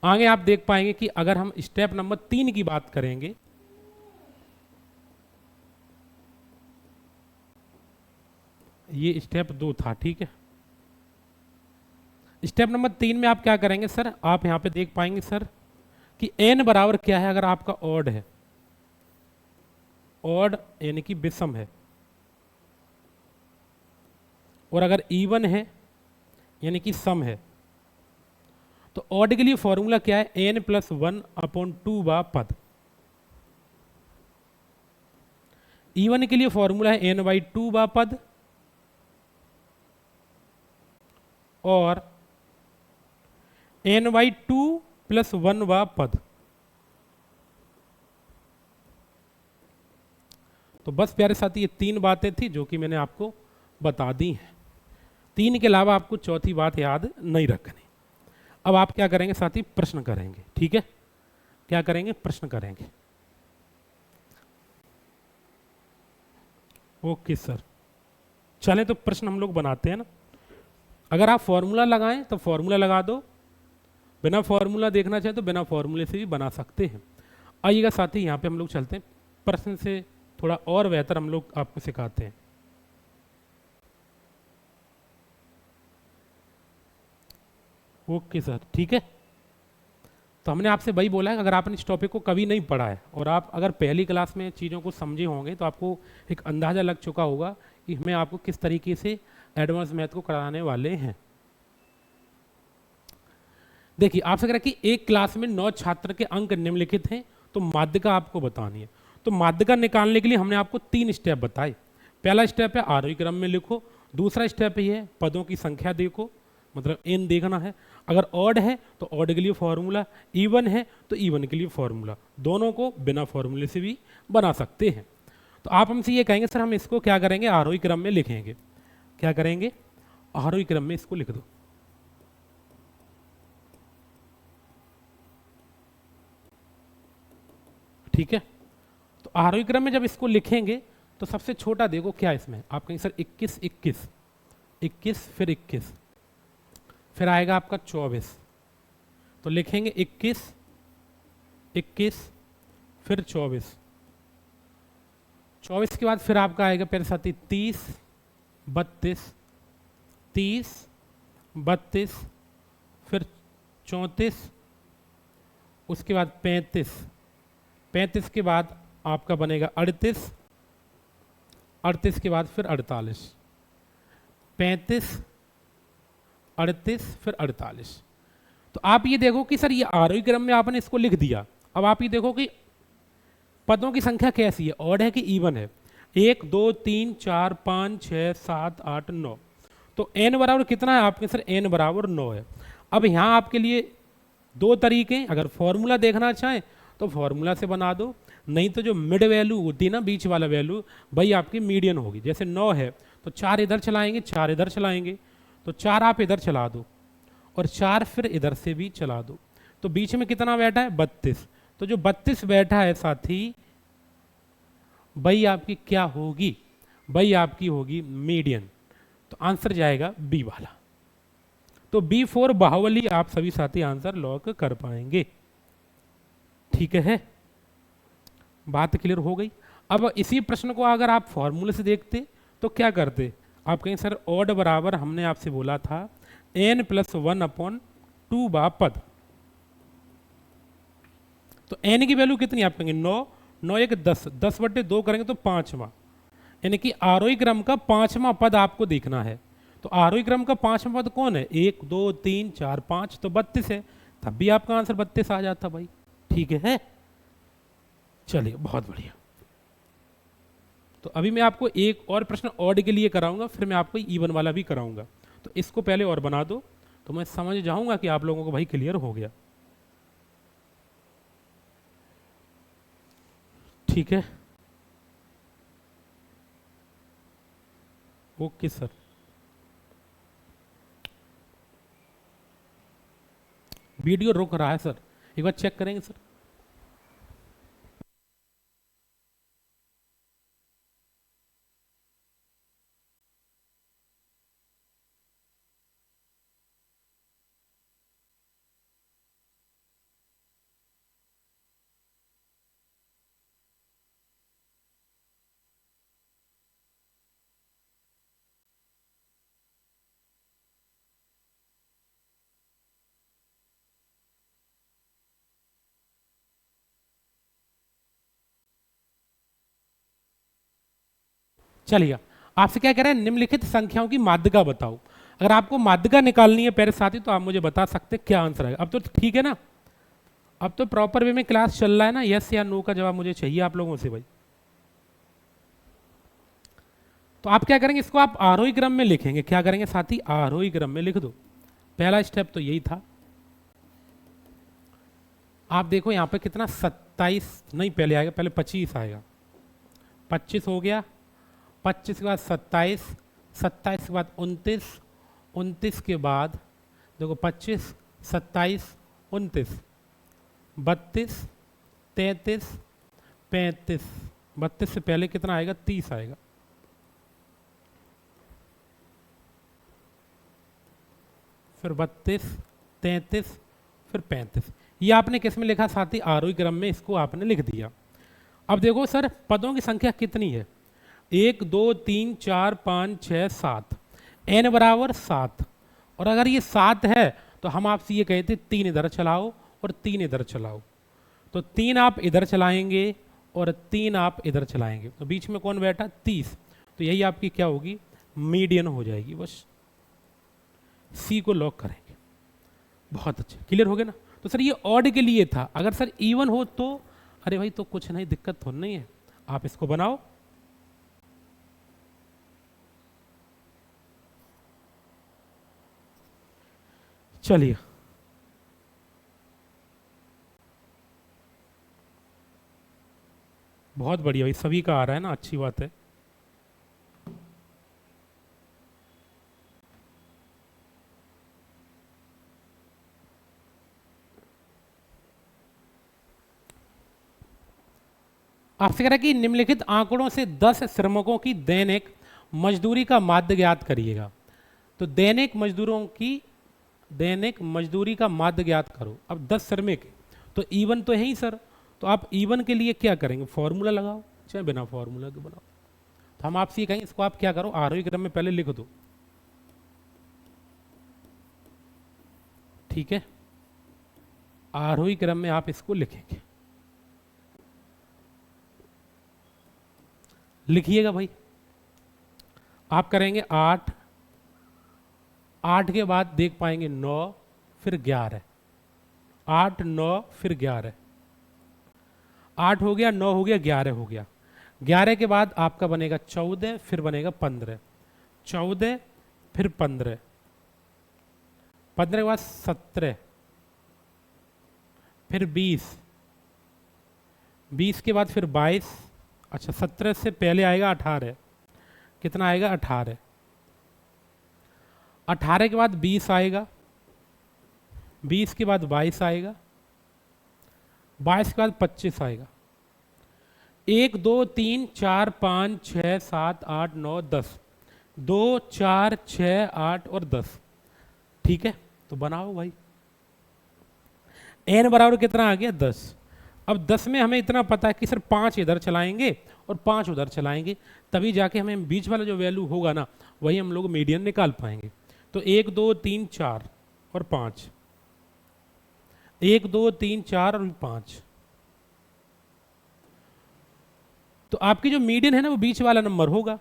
आगे आप देख पाएंगे कि अगर हम स्टेप नंबर 3 की बात करेंगे, ये स्टेप 2 था, ठीक है। स्टेप नंबर 3 में आप क्या करेंगे सर, आप यहां पे देख पाएंगे सर कि एन बराबर क्या है, अगर आपका ऑड है, ऑड यानी कि विषम है, और अगर इवन है यानी कि सम है, तो ऑड के लिए फॉर्मूला क्या है, n + 1/2 बा पद। इवन के लिए फॉर्मूला है n/2 बा पद और n/2 + 1 बा पद। तो बस प्यारे साथी ये 3 बातें थी जो कि मैंने आपको बता दी हैं। 3 के अलावा आपको चौथी बात याद नहीं रखनी। अब आप क्या करेंगे साथी, प्रश्न करेंगे, ठीक है। क्या करेंगे, प्रश्न करेंगे। ओके सर, चलें तो प्रश्न हम लोग बनाते हैं ना। अगर आप फॉर्मूला लगाएं तो फॉर्मूला लगा दो, बिना फॉर्मूला देखना चाहे तो बिना फॉर्मूले से भी बना सकते हैं। आइएगा साथी, यहाँ पे हम लोग चलते हैं, प्रश्न से थोड़ा और बेहतर हम लोग आपको सिखाते हैं। ओके सर, ठीक है। तो हमने आपसे वही बोला है, अगर आपने इस टॉपिक को कभी नहीं पढ़ा है और आप अगर पहली क्लास में चीज़ों को समझे होंगे तो आपको एक अंदाज़ा लग चुका होगा इसमें आपको किस तरीके से एडवांस मैथ को कराने वाले हैं। देखिए आपसे कह रहा है कि एक क्लास में 9 छात्र के अंक निम्नलिखित हैं, तो माध्यिका आपको बतानी है। तो माध्यिका निकालने के लिए हमने आपको 3 स्टेप बताए। पहला स्टेप है आरोही क्रम में लिखो, दूसरा स्टेप ये है पदों की संख्या देखो, मतलब n देखना है, अगर ऑड है तो ऑड के लिए फॉर्मूला, इवन है तो इवन के लिए फॉर्मूला, दोनों को बिना फॉर्मूले से भी बना सकते हैं। तो आप हमसे ये कहेंगे सर हम इसको क्या करेंगे, आरोही क्रम में लिखेंगे। क्या करेंगे, आरोही क्रम में इसको लिख दो। ठीक है, तो आरोही क्रम में जब इसको लिखेंगे तो सबसे छोटा देखो क्या इसमें, आप कहेंगे सर 21 21 21 फिर 21 फिर आएगा आपका 24, तो लिखेंगे 21 21 फिर 24 24 के बाद फिर आपका आएगा मेरे साथी 30 32 30 32 फिर 34, उसके बाद 35 35 के बाद आपका बनेगा 38 38 के बाद फिर 48 35 38 फिर 48। तो आप ये देखो कि सर ये आरोही क्रम में आपने इसको लिख दिया। अब आप ये देखो कि पदों की संख्या कैसी है, ऑड है कि इवन है। 1 2 3 4 5 6 7 8 9, तो n बराबर कितना है आपके सर, n बराबर 9 है। अब यहाँ आपके लिए 2 तरीके, अगर फॉर्मूला देखना चाहें तो फॉर्मूला से बना दो, नहीं तो जो मिड वैल्यू होती है ना, बीच वाला वैल्यू, वही आपकी मीडियन होगी। जैसे 9 है तो 4 इधर चलाएंगे 4 इधर चलाएंगे, तो 4 आप इधर चला दो और 4 फिर इधर से भी चला दो, तो बीच में कितना बैठा है 32। तो जो 32 बैठा है साथी वही आपकी क्या होगी, वही आपकी होगी मीडियन। तो आंसर जाएगा बी वाला। तो B4 बाहुबली आप सभी साथी आंसर लॉक कर पाएंगे। ठीक है, बात क्लियर हो गई। अब इसी प्रश्न को अगर आप फॉर्मूले से देखते तो क्या करते, आप कहें सर ऑड बराबर हमने आपसे बोला था n+1/2 बा पद, तो n की वैल्यू कितनी आप कहेंगे 9 9 1 10 10/2 करेंगे तो 5वां, यानी कि आरोही क्रम का 5वां पद आपको देखना है। तो आरोही क्रम का 5वां पद कौन है, 1 2 3 4 5, तो 32 है, तब भी आपका आंसर 32 आ जाता भाई। ठीक है, चलिए बहुत बढ़िया। तो अभी मैं आपको एक और प्रश्न ऑड के लिए कराऊंगा, फिर मैं आपको इवन वाला भी कराऊंगा। तो इसको पहले और बना दो तो मैं समझ जाऊंगा कि आप लोगों को भाई क्लियर हो गया। ठीक है, ओके सर। वीडियो रुक रहा है सर, एक बार चेक करेंगे सर। चलिए, आपसे क्या कह रहे हैं, निम्नलिखित संख्याओं की माध्यिका बताओ। अगर आपको माध्यिका निकालनी है प्यारे साथी तो आप मुझे बता सकते हैं क्या आंसर है। अब तो ठीक है ना, अब तो प्रॉपर वे में क्लास चल रहा है ना, यस या नो का जवाब मुझे चाहिए आप लोगों से भाई। तो आप क्या करेंगे, इसको आप आरोही क्रम में लिखेंगे। क्या करेंगे साथी, आरोही क्रम में लिख दो। पहला स्टेप तो यही था। आप देखो यहाँ पे कितना 27 नहीं पहले आएगा, पहले 25 आएगा, 25 हो गया, 25 के बाद 27, 27 के बाद 29, 29 के बाद देखो 25 27 29 32 33 35, 32 से पहले कितना आएगा 30 आएगा, फिर 32 33 फिर 35। ये आपने किस में लिखा साथी, आरोही क्रम में इसको आपने लिख दिया। अब देखो सर पदों की संख्या कितनी है, 1 2 3 4 5 6 7, n बराबर 7। और अगर ये 7 है तो हम आपसे ये कहते 3 इधर चलाओ और 3 इधर चलाओ, तो 3 आप इधर चलाएंगे और 3 आप इधर चलाएंगे, तो बीच में कौन बैठा 30, तो यही आपकी क्या होगी, मीडियन हो जाएगी। बस सी को लॉक करेंगे। बहुत अच्छा, क्लियर हो गया ना। तो सर ये ऑड के लिए था, अगर सर इवन हो तो अरे भाई तो कुछ नहीं, दिक्कत तो नहीं है, आप इसको बनाओ। चलिए, बहुत बढ़िया भाई, सभी का आ रहा है ना, अच्छी बात है। आपसे कह रहा है कि निम्नलिखित आंकड़ों से 10 श्रमिकों की दैनिक मजदूरी का माध्य ज्ञात करिएगा। तो दैनिक मजदूरी का माध्य ज्ञात करो। अब 10 श्रमिक, तो इवन तो है ही सर, तो आप इवन के लिए क्या करेंगे, फॉर्मूला लगाओ, चाहे बिना फॉर्मूला के बनाओ। तो हम आपसे ये कहेंगे, इसको आप क्या करो, आरोही क्रम में पहले लिख दो, ठीक है, आरोही क्रम में आप इसको लिखेंगे। लिखिएगा भाई। आप करेंगे 8, 8 के बाद देख पाएंगे 9, फिर 11, 8 9 फिर 11, 8 हो गया, 9 हो गया, 11 हो गया। 11 के बाद आपका बनेगा 14, फिर बनेगा 15, 14 फिर 15, 15 के बाद 17, फिर 20, 20 के बाद फिर 22, अच्छा 17 से पहले आएगा 18, कितना आएगा 18, 18 के बाद 20 आएगा, 20 के बाद 22 आएगा, 22 के बाद 25 आएगा, 1 2 3 4 5 6 7 8 9 10, 2 4 6 8 और 10, ठीक है। तो बनाओ भाई, n बराबर कितना आ गया 10। अब 10 में हमें इतना पता है कि सर 5 इधर चलाएंगे और 5 उधर चलाएंगे, तभी जाके हमें बीच वाला जो वैल्यू होगा ना, वही हम लोग मीडियन निकाल पाएंगे। तो 1 2 3 4 और 5, 1 2 3 4 और 5, तो आपकी जो मीडियन है ना वो बीच वाला नंबर होगा।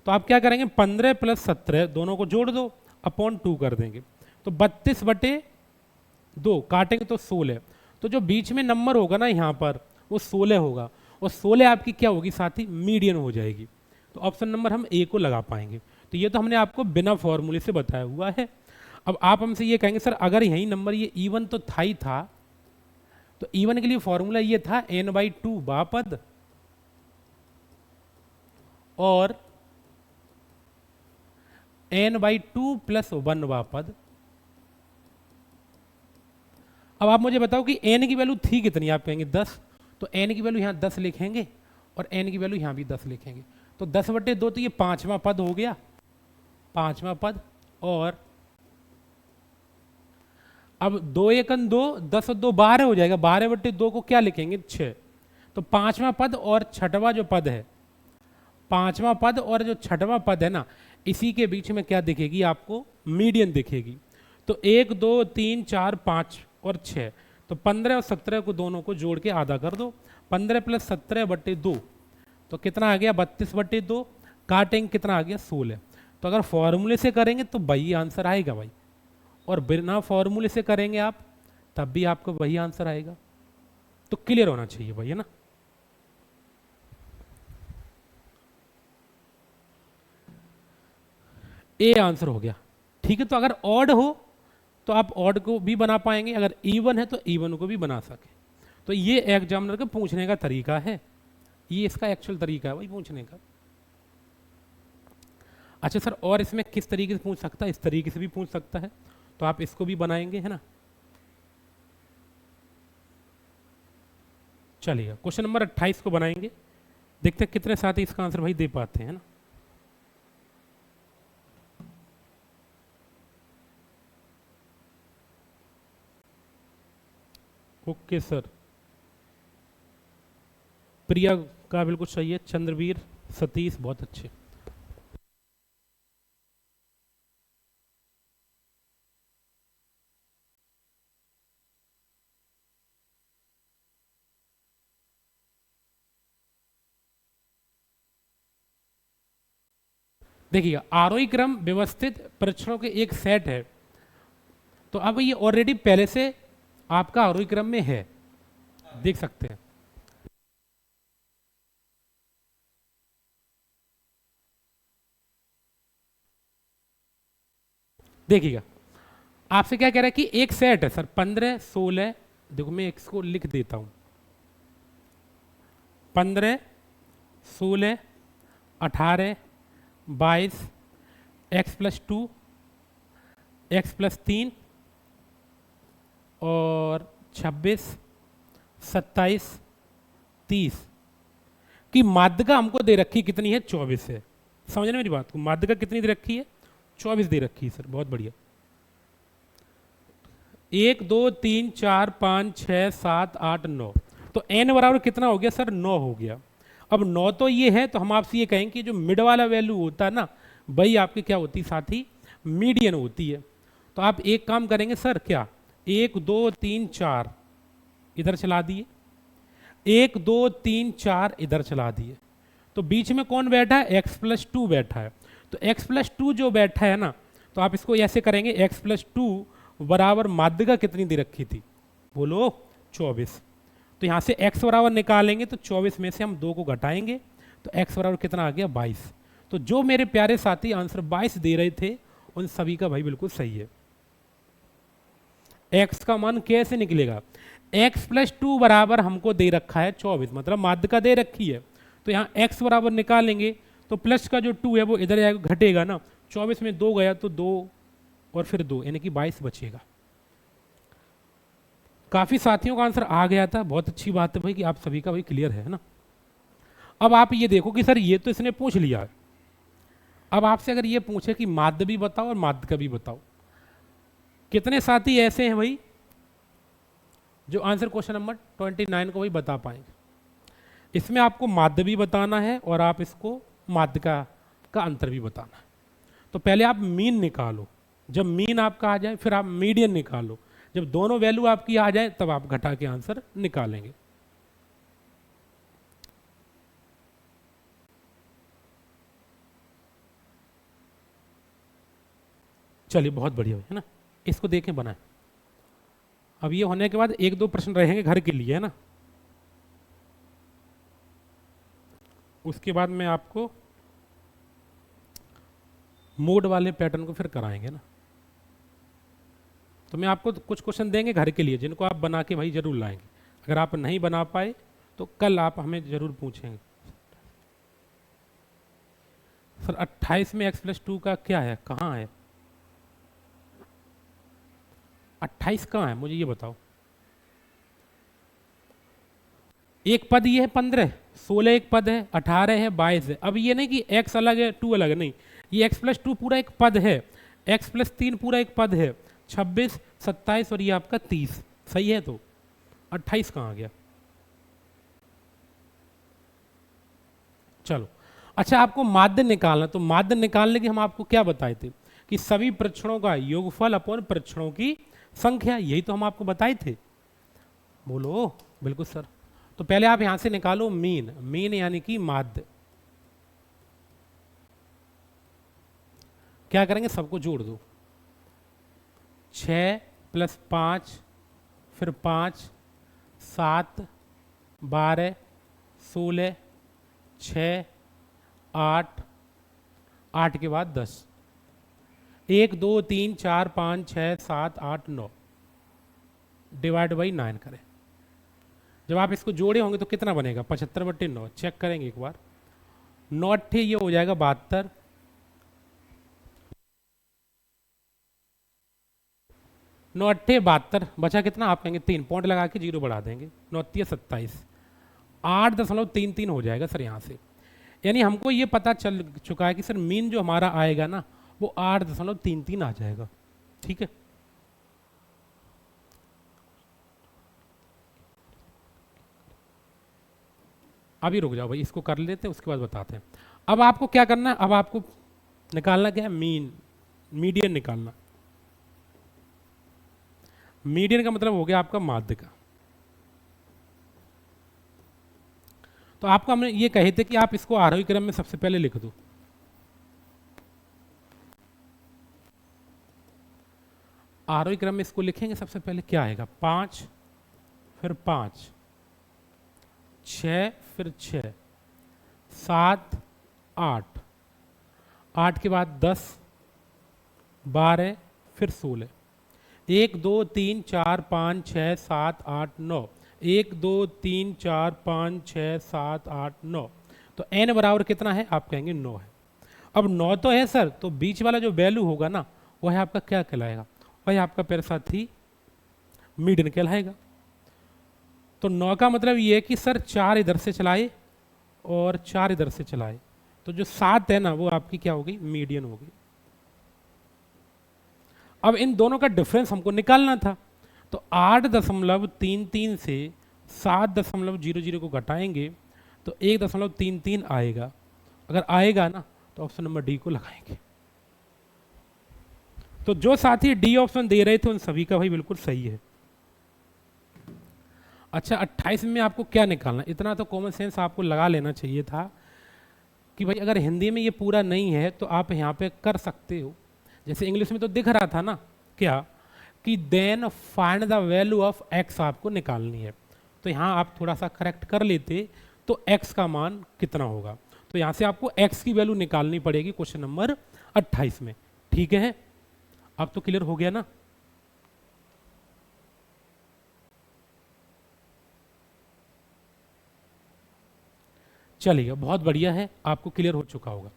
तो आप क्या करेंगे, 15 प्लस 17 दोनों को जोड़ दो, अपॉन 2 कर देंगे, तो 32/2 काटेंगे तो 16। तो जो बीच में नंबर होगा ना यहाँ पर वो 16 होगा, और 16 आपकी क्या होगी साथी, मीडियन हो जाएगी। तो ऑप्शन नंबर हम ए को लगा पाएंगे। तो ये तो हमने आपको बिना फॉर्मूले से बताया हुआ है। अब आप हमसे ये कहेंगे सर अगर यही नंबर ये इवन तो था ही था, तो इवन के लिए फॉर्मूला ये था n/2 बापद और n/2 प्लस 1 बापद। अब आप मुझे बताओ कि n की वैल्यू थी कितनी, आप कहेंगे 10, तो n की वैल्यू यहाँ 10 लिखेंगे और n की वैल्यू यहाँ भी 10 लिखेंगे। तो 10/2 तो ये 5वां पद हो गया, 5वां पद। और अब 2 1 2, 10 और 2 12 हो जाएगा, 12/2 को क्या लिखेंगे 6। तो 5वां पद और 6वां जो पद है, 5वां पद और जो 6वां पद है ना, इसी के बीच में क्या दिखेगी आपको, मीडियन दिखेगी। तो 1 2 3 4 5 और 6, तो 15 और 17 को दोनों को जोड़ के आधा कर दो, 15 प्लस 17/2, तो कितना आ गया 32/2, काटेंगे कितना आ गया 16। तो अगर फॉर्मूले से करेंगे तो वही आंसर आएगा भाई, और बिना फॉर्मूले से करेंगे आप तब भी आपको वही आंसर आएगा। तो क्लियर होना चाहिए भाई, है ना। ए आंसर हो गया, ठीक है। तो अगर ऑड हो तो आप ऑड को भी बना पाएंगे, अगर इवन है तो इवन को भी बना सके। तो ये एग्जामिनर का पूछने का तरीका है, ये इसका एक्चुअल तरीका है वही पूछने का। अच्छा सर और इसमें किस तरीके से पूछ सकता है, इस तरीके से भी पूछ सकता है, तो आप इसको भी बनाएंगे, है ना। चलिए क्वेश्चन नंबर 28 को बनाएंगे, देखते हैं कितने साथी इसका आंसर भाई दे पाते हैं ना। ओके सर, प्रिया का बिल्कुल सही है, चंद्रवीर, सतीश बहुत अच्छे। देखिएगा आरोही क्रम व्यवस्थित परीक्षणों के एक सेट है, तो अब ये ऑलरेडी पहले से आपका आरोही क्रम में है, देख सकते हैं। देखिएगा आपसे क्या कह रहा है कि एक सेट है सर 15 16, देखो मैं इसको लिख देता हूं, 15 16 18 22 x+2 x+3 और 26 27 30 की माध्यिका हमको दे रखी कितनी है 24 है। समझ रहे मेरी बात को, माध्यिका कितनी दे रखी है 24 दे रखी है सर, बहुत बढ़िया। 1 2 3 4 5 6 7 8 9, तो n बराबर कितना हो गया सर 9 हो गया। अब 9 तो ये है, तो हम आपसे ये कहेंगे कि जो मिड वाला वैल्यू होता है ना वही आपकी क्या होती है साथी मीडियन होती है। तो आप एक काम करेंगे सर, क्या 1 2 3 4 इधर चला दिए, 1 2 3 4 इधर चला दिए, तो बीच में कौन बैठा है x+2 बैठा है। तो x+2 जो बैठा है ना, तो आप इसको ऐसे करेंगे x+2 बराबर माध्यिका कितनी दे रखी थी बोलो 24। तो यहाँ से x बराबर निकालेंगे तो 24 में से हम 2 को घटाएंगे तो x बराबर कितना आ गया 22। तो जो मेरे प्यारे साथी आंसर 22 दे रहे थे उन सभी का भाई बिल्कुल सही है। x का मान कैसे निकलेगा, x+2 बराबर हमको दे रखा है 24, मतलब माध्यिका दे रखी है, तो यहाँ x बराबर निकालेंगे तो प्लस का जो 2 है वो इधर जाएगा, घटेगा ना, 24 में 2 गया तो 2 और फिर 2 यानी कि 22 बचेगा। काफी साथियों का आंसर आ गया था, बहुत अच्छी बात है भाई कि आप सभी का भाई क्लियर है ना। अब आप ये देखो कि सर ये तो इसने पूछ लिया है, अब आपसे अगर ये पूछे कि माध्य भी बताओ और माध्यिका भी बताओ, कितने साथी ऐसे हैं भाई जो आंसर क्वेश्चन नंबर 29 को भाई बता पाएंगे। इसमें आपको माध्य भी बताना है और आप इसको माध्यिका का अंतर भी बताना है। तो पहले आप मीन निकालो, जब मीन आपका आ जाए फिर आप मीडियन निकालो, जब दोनों वैल्यू आपकी आ जाए तब आप घटा के आंसर निकालेंगे। चलिए बहुत बढ़िया है ना, इसको देखें बनाए। अब ये होने के बाद 1-2 प्रश्न रहेंगे घर के लिए है ना, उसके बाद में आपको मोड वाले पैटर्न को फिर कराएंगे ना। तो मैं आपको कुछ क्वेश्चन देंगे घर के लिए जिनको आप बना के भाई जरूर लाएंगे, अगर आप नहीं बना पाए तो कल आप हमें जरूर पूछेंगे। सर 28 में x+2 का क्या है, कहाँ है 28 कहाँ है मुझे ये बताओ। एक पद ये है 15, 16 एक पद है, 18 है, 22 है। अब ये नहीं कि x अलग है 2 अलग है, नहीं, ये x+2 पूरा एक पद है, x+3 पूरा एक पद है, 26 27 और ये आपका 30, सही है। तो 28 कहाँ आ गया, चलो। अच्छा आपको माध्य निकालना, तो माध्य निकालने की हम आपको क्या बताए थे कि सभी परीक्षणों का योगफल अपॉन परीक्षणों की संख्या, यही तो हम आपको बताए थे। बोलो बिल्कुल सर। तो पहले आप यहां से निकालो मीन, मीन यानी कि माध्य। क्या करेंगे, सबको जोड़ दो, 6 + 5 फिर 5 7 12 16 6 8 8 के बाद 10, 1 2 3 4 5 6 7 8 9 डिवाइड बाई 9 करें। जब आप इसको जोड़े होंगे तो कितना बनेगा 75/9, चेक करेंगे एक बार, 9 अट्ठे ये हो जाएगा 72, 9 अट्ठे 72, बचा कितना आप कहेंगे 3, पॉइंट लगा के 0 बढ़ा देंगे, 9 × 27, 8.33 हो जाएगा सर यहाँ से। यानी हमको ये पता चल चुका है कि सर मीन जो हमारा आएगा ना वो 8.33 आ जाएगा, ठीक है। अभी रुक जाओ भाई, इसको कर लेते हैं उसके बाद बताते हैं। अब आपको क्या करना है, अब आपको निकालना क्या है, मीन, मीडियन निकालना। मीडियन का मतलब हो गया आपका माध्य का। तो आपको हमने ये कहे थे कि आप इसको आरोही क्रम में सबसे पहले लिख दो, आरोही क्रम में इसको लिखेंगे। सबसे पहले क्या आएगा, 5 फिर 5, 6 फिर 6, 7 8, 8 के बाद 10, 12 फिर 16, 1 2 3 4 5 6 7 8 9, 1 2 3 4 5 6 7 8 9। तो n बराबर कितना है, आप कहेंगे 9 है। अब 9 तो है सर, तो बीच वाला जो वैल्यू होगा ना वह आपका क्या कहलाएगा, वह आपका प्यारे साथी मीडियन कहलाएगा। तो 9 का मतलब ये है कि सर 4 इधर से चलाए और 4 इधर से चलाए, तो जो 7 है ना वो आपकी क्या होगी, मीडियन होगी। अब इन दोनों का डिफरेंस हमको निकालना था, तो 8.33 से 7.00 को घटाएंगे तो 1.33 आएगा। अगर आएगा ना तो ऑप्शन नंबर डी को लगाएंगे। तो जो साथी डी ऑप्शन दे रहे थे उन सभी का भाई बिल्कुल सही है। अच्छा 28 में आपको क्या निकालना, इतना तो कॉमन सेंस आपको लगा लेना चाहिए था कि भाई अगर हिंदी में ये पूरा नहीं है तो आप यहाँ पे कर सकते हो। जैसे इंग्लिश में तो दिख रहा था ना क्या, कि then find the value of x आपको निकालनी है, तो यहाँ आप थोड़ा सा करेक्ट कर लेते तो एक्स का मान कितना होगा। तो यहाँ से आपको एक्स की वैल्यू निकालनी पड़ेगी क्वेश्चन नंबर 28 में। ठीक है, अब तो क्लियर हो गया ना। चलिए बहुत बढ़िया है, आपको क्लियर हो चुका होगा।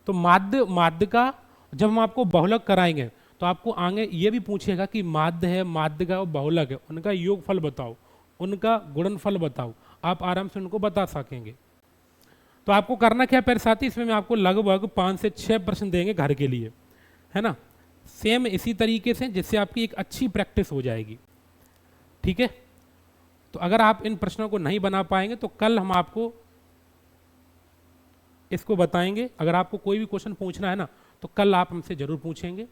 तो माध्य माध्य का जब हम आपको बहुलक कराएंगे तो आपको आगे ये भी पूछेगा कि माध्य है, माध्य का बहुलक है, उनका योगफल बताओ, उनका गुणनफल बताओ, आप आराम से उनको बता सकेंगे। तो आपको करना क्या पैर साथी, इसमें मैं आपको लगभग 5 से 6 प्रश्न देंगे घर के लिए, है ना, सेम इसी तरीके से, जिससे आपकी एक अच्छी प्रैक्टिस हो जाएगी। ठीक है, तो अगर आप इन प्रश्नों को नहीं बना पाएंगे तो कल हम आपको इसको बताएंगे। अगर आपको कोई भी क्वेश्चन पूछना है ना तो कल आप हमसे जरूर पूछेंगे।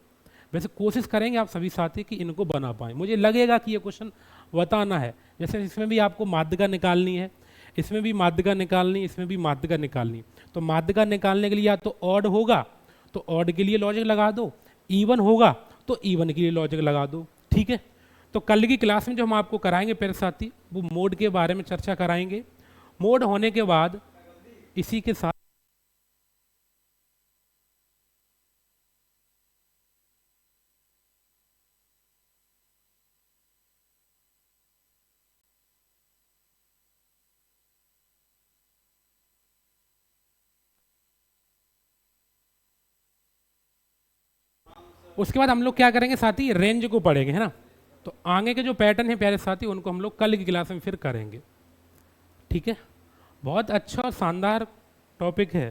वैसे कोशिश करेंगे आप सभी साथी कि इनको बना पाएं। मुझे लगेगा कि ये क्वेश्चन बताना है, जैसे इसमें भी आपको माध्यिका निकालनी है, इसमें भी माध्यिका निकालनी, इसमें भी माध्यिका निकालनी। तो माध्यिका निकालने के लिए या तो ऑड होगा तो ऑड के लिए लॉजिक लगा दो, इवन होगा तो इवन के लिए लॉजिक लगा दो। ठीक है, तो कल की क्लास में जो हम आपको कराएंगे पेरे साथी, वो मोड के बारे में चर्चा कराएंगे। मोड होने के बाद इसी के साथ उसके बाद हम लोग क्या करेंगे साथी, रेंज को पढ़ेंगे, है ना। तो आगे के जो पैटर्न है प्यारे साथी उनको हम लोग कल की क्लास में फिर करेंगे। ठीक है, बहुत अच्छा और शानदार टॉपिक है,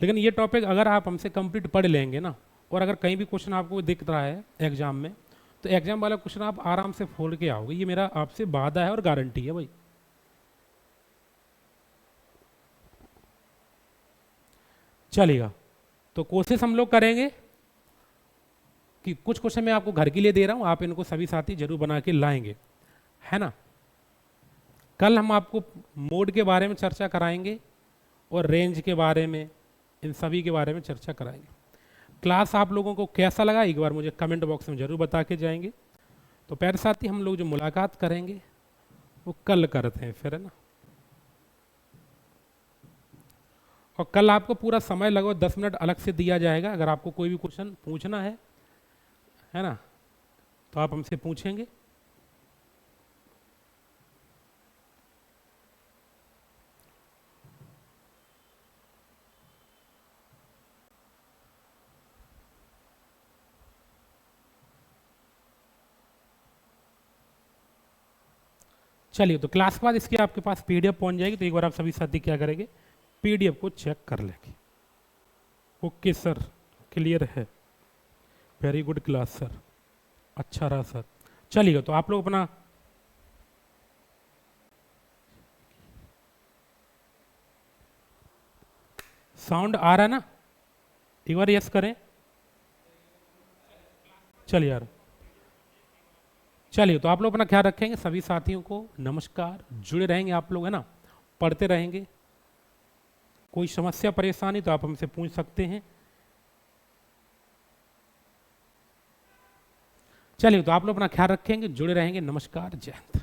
लेकिन ये टॉपिक अगर आप हमसे कंप्लीट पढ़ लेंगे ना, और अगर कहीं भी क्वेश्चन आपको दिख रहा है एग्जाम में, तो एग्जाम वाला क्वेश्चन आप आराम से फोड़ के आओगे, ये मेरा आपसे वादा है और गारंटी है भाई। चलेगा, तो कोशिश हम लोग करेंगे कि कुछ क्वेश्चन मैं आपको घर के लिए दे रहा हूं, आप इनको सभी साथी जरूर बना के लाएंगे, है ना। कल हम आपको मोड के बारे में चर्चा कराएंगे और रेंज के बारे में, इन सभी के बारे में चर्चा कराएंगे। क्लास आप लोगों को कैसा लगा एक बार मुझे कमेंट बॉक्स में जरूर बता के जाएंगे। तो प्यारे साथी हम लोग जो मुलाकात करेंगे वो कल करते हैं फिर, है ना। और कल आपको पूरा समय लगभग 10 मिनट अलग से दिया जाएगा। अगर आपको कोई भी क्वेश्चन पूछना है ना, तो आप हमसे पूछेंगे। चलिए, तो क्लास के बाद इसके आपके पास पीडीएफ पहुंच जाएगी, तो एक बार आप सभी साथी क्या करेंगे, पीडीएफ को चेक कर लेंगे। ओके सर, क्लियर है, वेरी गुड क्लास सर, अच्छा रहा सर। चलिए, तो आप लोग अपना साउंड आ रहा है ना, एक बार यस करें। चलिए यार, चलिए, तो आप लोग अपना ख्याल रखेंगे। सभी साथियों को नमस्कार, जुड़े रहेंगे आप लोग, है ना, पढ़ते रहेंगे। कोई समस्या परेशानी तो आप हमसे पूछ सकते हैं। चलिए, तो आप लोग अपना ख्याल रखेंगे, जुड़े रहेंगे। नमस्कार, जय हिंद।